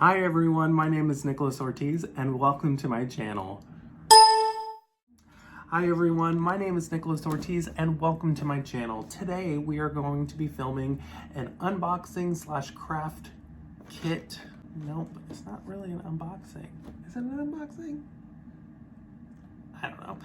Hi everyone, my name is Nicholas Ortiz and welcome to my channel. Hi everyone, my name is Nicholas Ortiz and welcome to my channel. Today we are going to be filming an unboxing slash craft kit. Nope, it's not really an unboxing. Is it an unboxing? I don't know.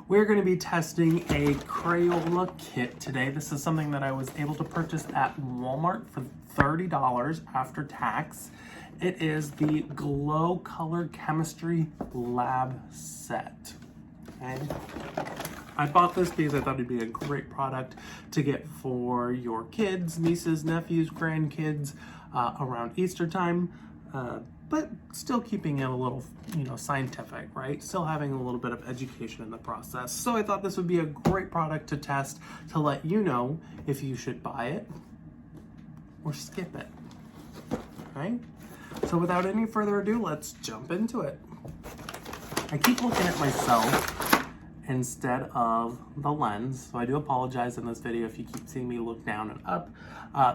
We're going to be testing a Crayola kit today. This is something that I was able to purchase at Walmart for $30 after tax. It is the Glow Color Chemistry Lab Set. Okay. I bought this because I thought it'd be a great product to get for your kids, nieces, nephews, grandkids around Easter time, but still keeping it a little, scientific, right? Still having a little bit of education in the process. So I thought this would be a great product to test to let you know if you should buy it or skip it, okay? So without any further ado, let's jump into it. I keep looking at myself instead of the lens, so I do apologize in this video if you keep seeing me look down and up.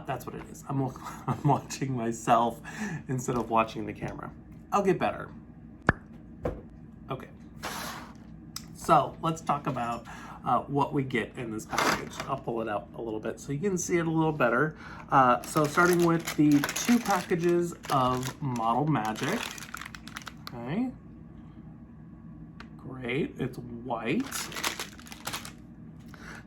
That's what it is. I'm watching myself instead of watching the camera. I'll get better. Okay, so let's talk about what we get in this package. I'll pull it out a little bit so you can see it a little better. So starting with the 2 packages of Model Magic. Okay. Great, it's white.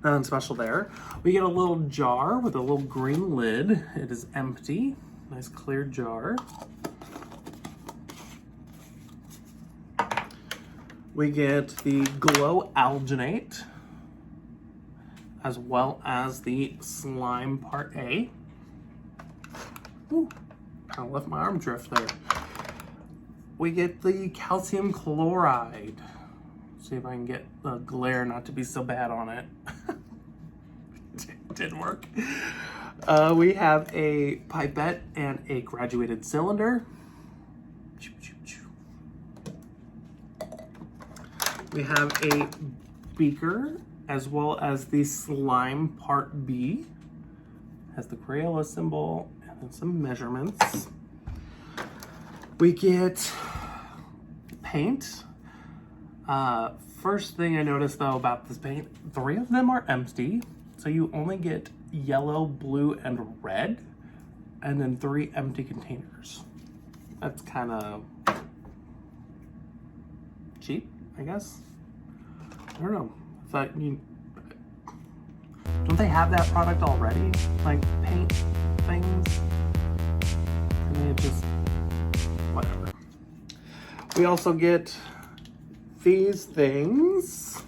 Nothing special there. We get a little jar with a little green lid. It is empty, nice clear jar. We get the Glow Alginate, as well as the slime part A. Ooh, kind of left my arm drift there. We get the calcium chloride. See if I can get the glare not to be so bad on it. It didn't work. We have a pipette and a graduated cylinder. We have a beaker as well as the slime part B. Has the Crayola symbol and then some measurements. We get paint. First thing I noticed though about this paint, 3 of them are empty. So you only get yellow, blue, and red, and then 3 empty containers. That's kind of cheap, I guess. I don't know. Don't they have that product already? Like paint things? I mean, it just, whatever. We also get these things.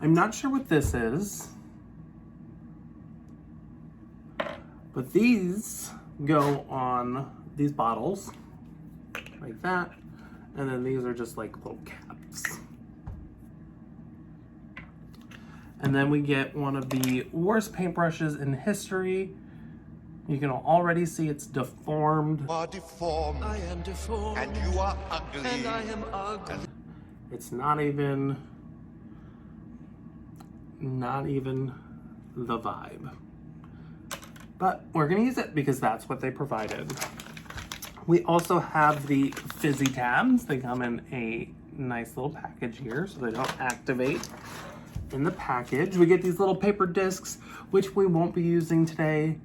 I'm not sure what this is, but these go on these bottles like that, and then these are just like little caps. And then we get one of the worst paintbrushes in history. You can already see it's deformed. You are deformed. I am deformed. And you are ugly. And I am ugly. It's not even the vibe. But we're gonna use it because that's what they provided. We also have the fizzy tabs. They come in a nice little package here so they don't activate in the package. We get these little paper discs, which we won't be using today.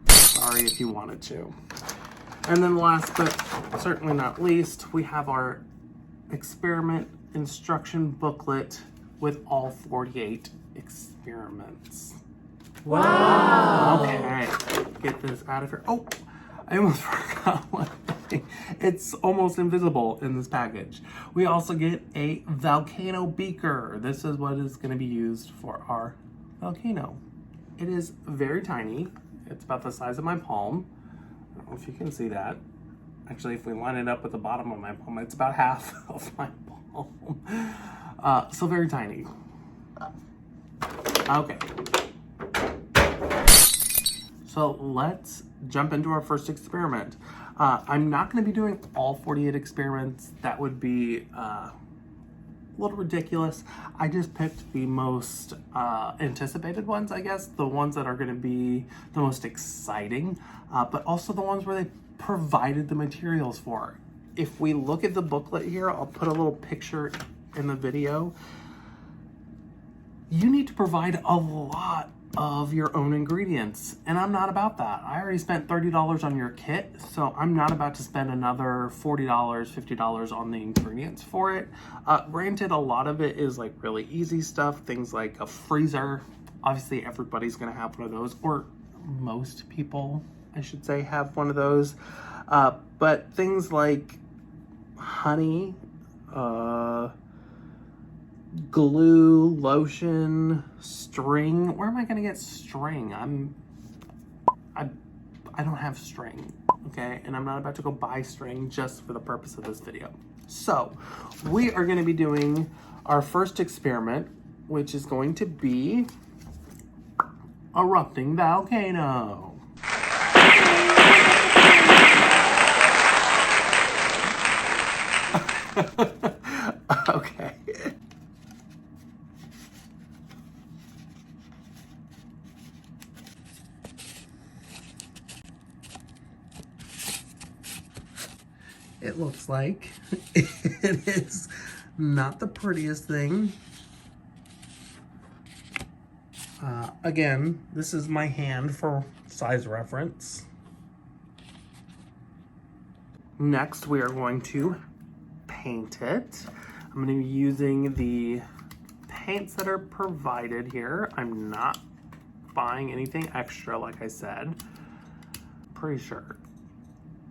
Sorry if you wanted to. And then last but certainly not least, we have our experiment instruction booklet with all 48 experiments. Wow! Okay, get this out of here. Oh, I almost forgot one thing. It's almost invisible in this package. We also get a Volcano beaker. This is what is going to be used for our volcano. It is very tiny. It's about the size of my palm. I don't know if you can see that. Actually, if we line it up with the bottom of my palm, it's about half of my palm. So very tiny. Okay. So let's jump into our first experiment. I'm not going to be doing all 48 experiments. That would be a little ridiculous. I just picked the most anticipated ones, I guess. The ones that are going to be the most exciting, but also the ones where they provided the materials for. If we look at the booklet here, I'll put a little picture in the video. You need to provide a lot of your own ingredients, and I'm not about that. I already spent $30 on your kit, so I'm not about to spend another $40, $50 on the ingredients for it. Granted, a lot of it is like really easy stuff, things like a freezer. Obviously, everybody's gonna have one of those, or most people, I should say, have one of those. But things like honey, glue, lotion, string. Where am I gonna get string? I don't have string, okay? And I'm not about to go buy string just for the purpose of this video. So we are gonna be doing our first experiment, which is going to be erupting volcano. Okay. It looks like it is not the prettiest thing. Again, this is my hand for size reference. Next, we are going to paint it. I'm going to be using the paints that are provided here. I'm not buying anything extra, like I said. Pretty sure.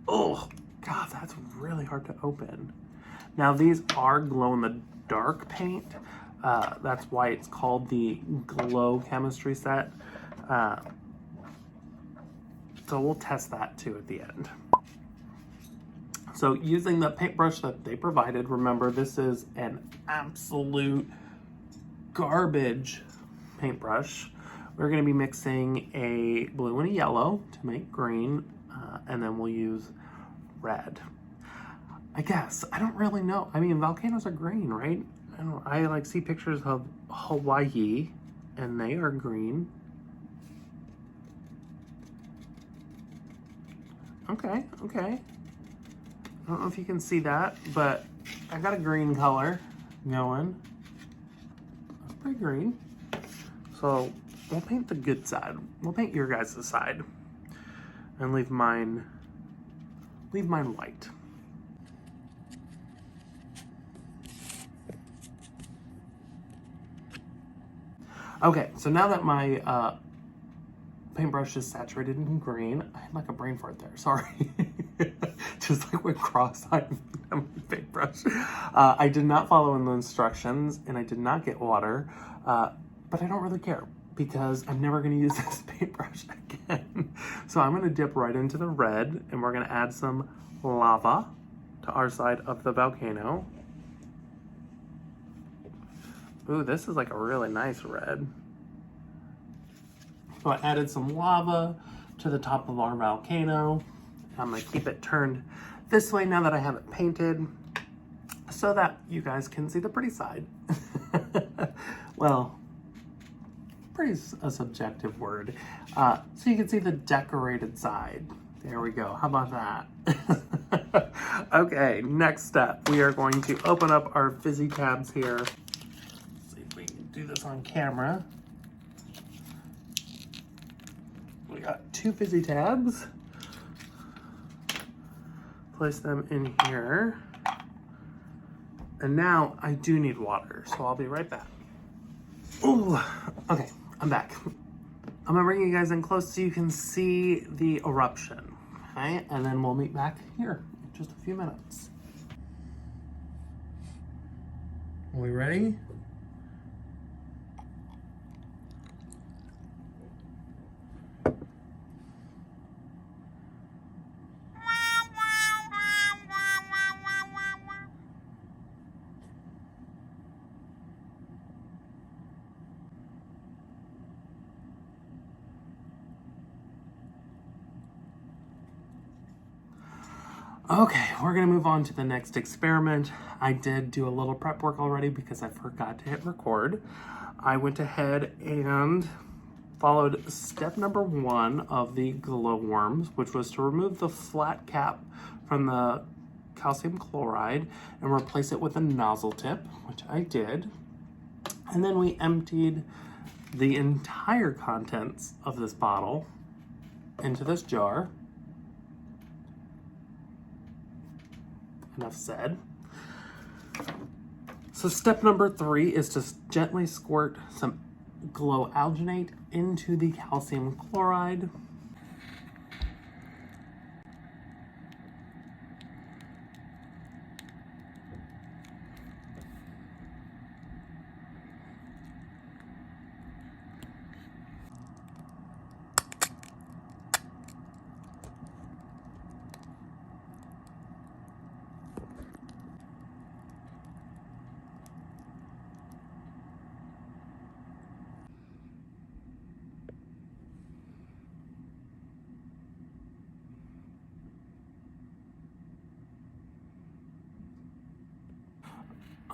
Oh, God, that's really hard to open. Now, these are glow-in-the-dark paint. That's why it's called the Glow Chemistry Set. So we'll test that too at the end. So using the paintbrush that they provided, remember this is an absolute garbage paintbrush. We're gonna be mixing a blue and a yellow to make green, and then we'll use red. I guess, I don't really know. I mean, volcanoes are green, right? I like see pictures of Hawaii and they are green. Okay. I don't know if you can see that, but I got a green color going. That's pretty green. So we'll paint the good side. We'll paint your guys' side and leave mine white. Okay, so now that my paintbrush is saturated in green, I had like a brain fart there, sorry. Just like went cross-eyed on my paintbrush. I did not follow in the instructions and I did not get water, but I don't really care because I'm never gonna use this paintbrush again. So I'm gonna dip right into the red and we're gonna add some lava to our side of the volcano. Ooh, this is like a really nice red. So I added some lava to the top of our volcano. I'm gonna keep it turned this way now that I have it painted so that you guys can see the pretty side. Well, pretty is a subjective word. So you can see the decorated side. There we go, how about that? Okay, next step. We are going to open up our fizzy tabs here. Do this on camera. We got 2 fizzy tabs. Place them in here. And now I do need water, so I'll be right back. Ooh, okay, I'm back. I'm gonna bring you guys in close so you can see the eruption, okay? And then we'll meet back here in just a few minutes. Are we ready? Okay, we're gonna move on to the next experiment. I did do a little prep work already because I forgot to hit record. I went ahead and followed step number 1 of the glowworms, which was to remove the flat cap from the calcium chloride and replace it with a nozzle tip, which I did. And then we emptied the entire contents of this bottle into this jar. Enough said. So step number 3 is to gently squirt some glow alginate into the calcium chloride.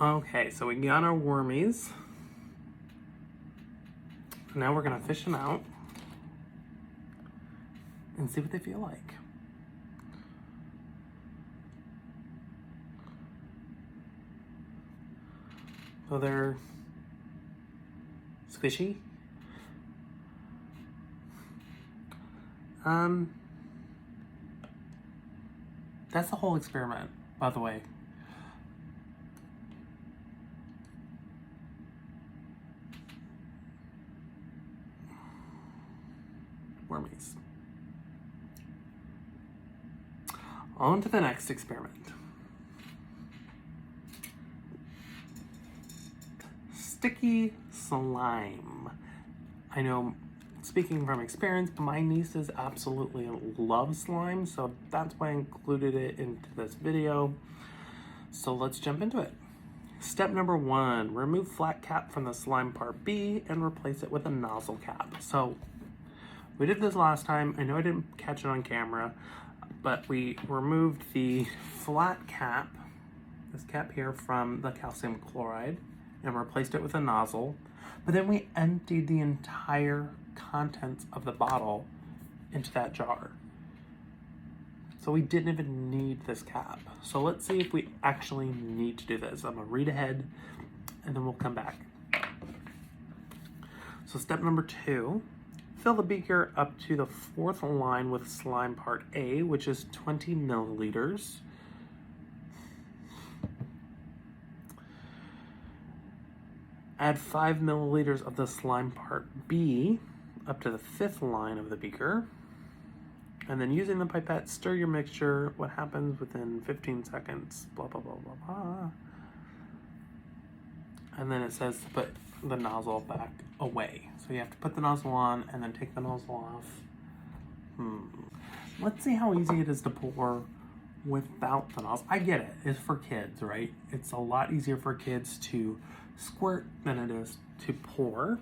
Okay, so we got our wormies. Now we're gonna fish them out and see what they feel like. So they're squishy. That's the whole experiment, by the way. Wormies. On to the next experiment. Sticky slime. I know, speaking from experience, my nieces absolutely love slime, so that's why I included it into this video. So let's jump into it. Step number 1, remove flat cap from the slime part B and replace it with a nozzle cap. So we did this last time. I know I didn't catch it on camera, but we removed the flat cap, this cap here, from the calcium chloride and replaced it with a nozzle. But then we emptied the entire contents of the bottle into that jar. So we didn't even need this cap. So let's see if we actually need to do this. I'm gonna read ahead and then we'll come back. So step number 2, fill the beaker up to the 4th line with slime part A, which is 20 milliliters. Add 5 milliliters of the slime part B up to the 5th line of the beaker. And then using the pipette, stir your mixture. What happens within 15 seconds, blah, blah, blah, blah, blah. And then it says to put the nozzle back away. So you have to put the nozzle on and then take the nozzle off. Let's see how easy it is to pour without the nozzle. I get it, it's for kids, right? It's a lot easier for kids to squirt than it is to pour.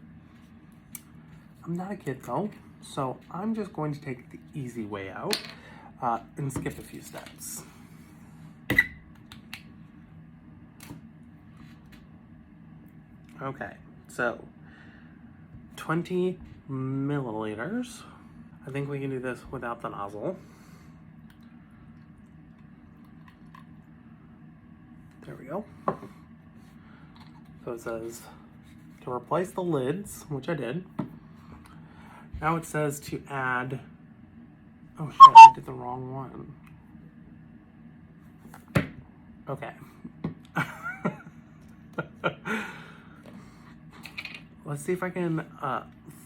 I'm not a kid though, so I'm just going to take the easy way out and skip a few steps. Okay, so 20 milliliters. I think we can do this without the nozzle. There we go. So it says to replace the lids, which I did. Now it says to add, oh shit, I did the wrong one. Okay. Let's see if I can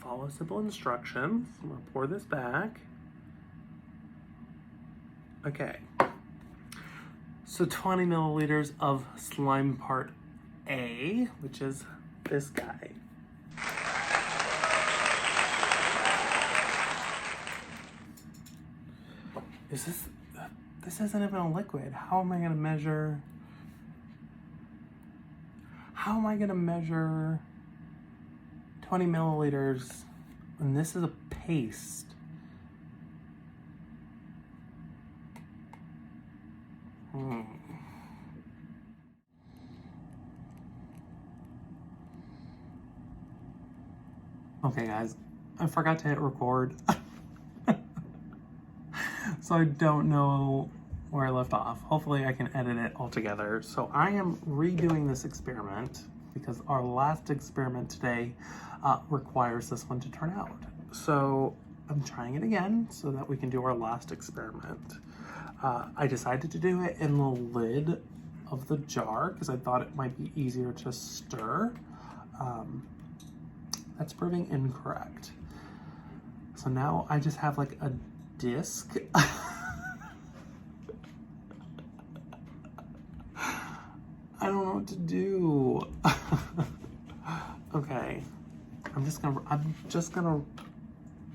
follow simple instructions. I'm gonna pour this back. Okay. So 20 milliliters of slime part A, which is this guy. This isn't even a liquid. How am I gonna measure 20 milliliters when this is a paste? Okay guys, I forgot to hit record. So I don't know where I left off. Hopefully I can edit it all together. So I am redoing this experiment because our last experiment today requires this one to turn out. So I'm trying it again so that we can do our last experiment. I decided to do it in the lid of the jar because I thought it might be easier to stir. That's proving incorrect. So now I just have like a disc. I don't know what to do. Okay, I'm just gonna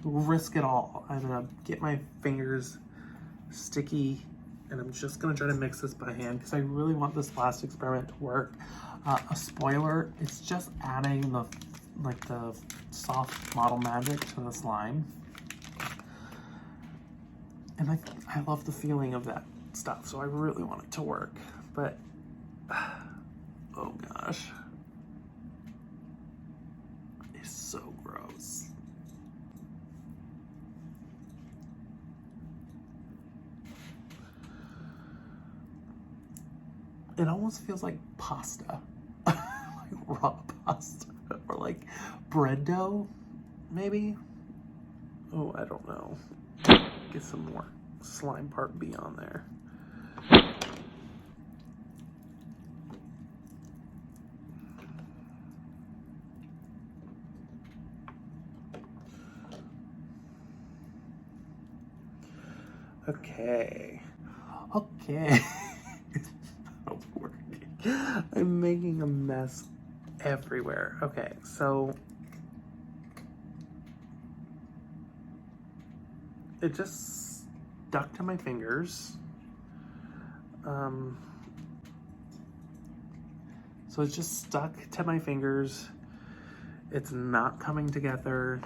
risk it all. I'm gonna get my fingers sticky and I'm just gonna try to mix this by hand because I really want this last experiment to work. A spoiler, it's just adding the soft model magic to the slime. And I love the feeling of that stuff, so I really want it to work. But, oh gosh. It's so gross. It almost feels like pasta. Like raw pasta. Or like bread dough, maybe? Oh, I don't know. Get some more slime part B on there. Okay. It's not working. I'm making a mess everywhere. Okay, so it just stuck to my fingers. So it's just stuck to my fingers. It's not coming together.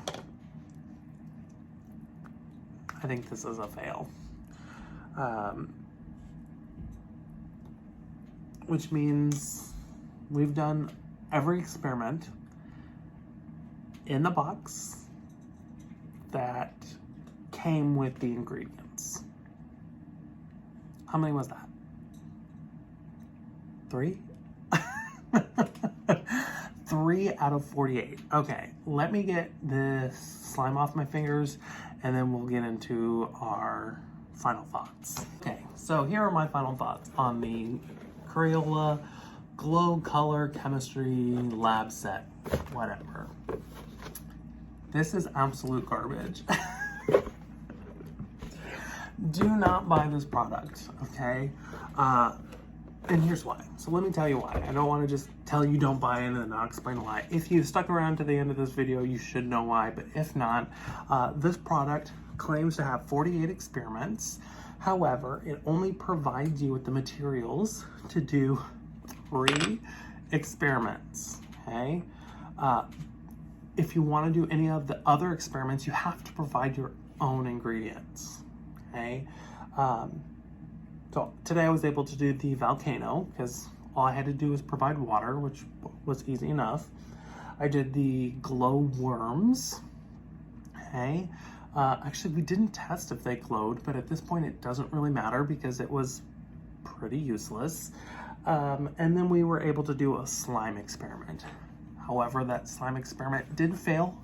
I think this is a fail. Which means we've done every experiment in the box that came with the ingredients. How many was that? 3? 3 out of 48. Okay, let me get this slime off my fingers and then we'll get into our final thoughts. Okay, so here are my final thoughts on the Crayola Glow Color Chemistry Lab Set, whatever. This is absolute garbage. Do not buy this product, okay? And here's why. So let me tell you why. I don't want to just tell you don't buy it and then not explain why. If you've stuck around to the end of this video, you should know why, but if not, this product claims to have 48 experiments. However, it only provides you with the materials to do 3 experiments, okay? If you want to do any of the other experiments, you have to provide your own ingredients, okay? So today I was able to do the Volcano because all I had to do was provide water, which was easy enough. I did the glow worms, okay? Actually, we didn't test if they glowed, but at this point it doesn't really matter because it was pretty useless. And then we were able to do a slime experiment. However, that slime experiment did fail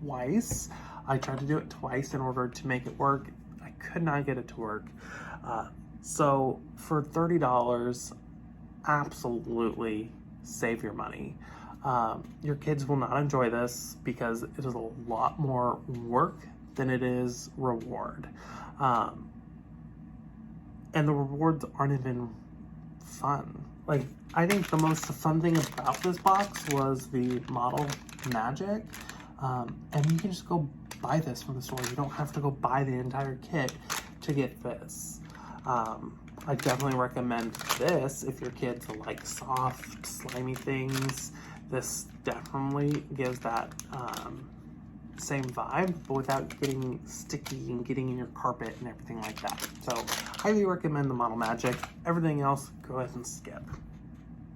twice. I tried to do it twice in order to make it work. I could not get it to work. So for $30, absolutely save your money. Your kids will not enjoy this because it is a lot more work than it is reward. And the rewards aren't even fun. Like, I think the most fun thing about this box was the model magic. And you can just go buy this from the store. You don't have to go buy the entire kit to get this. I definitely recommend this if your kids like soft, slimy things. This definitely gives that same vibe, but without getting sticky and getting in your carpet and everything like that. So highly recommend the Model Magic. Everything else, go ahead and skip.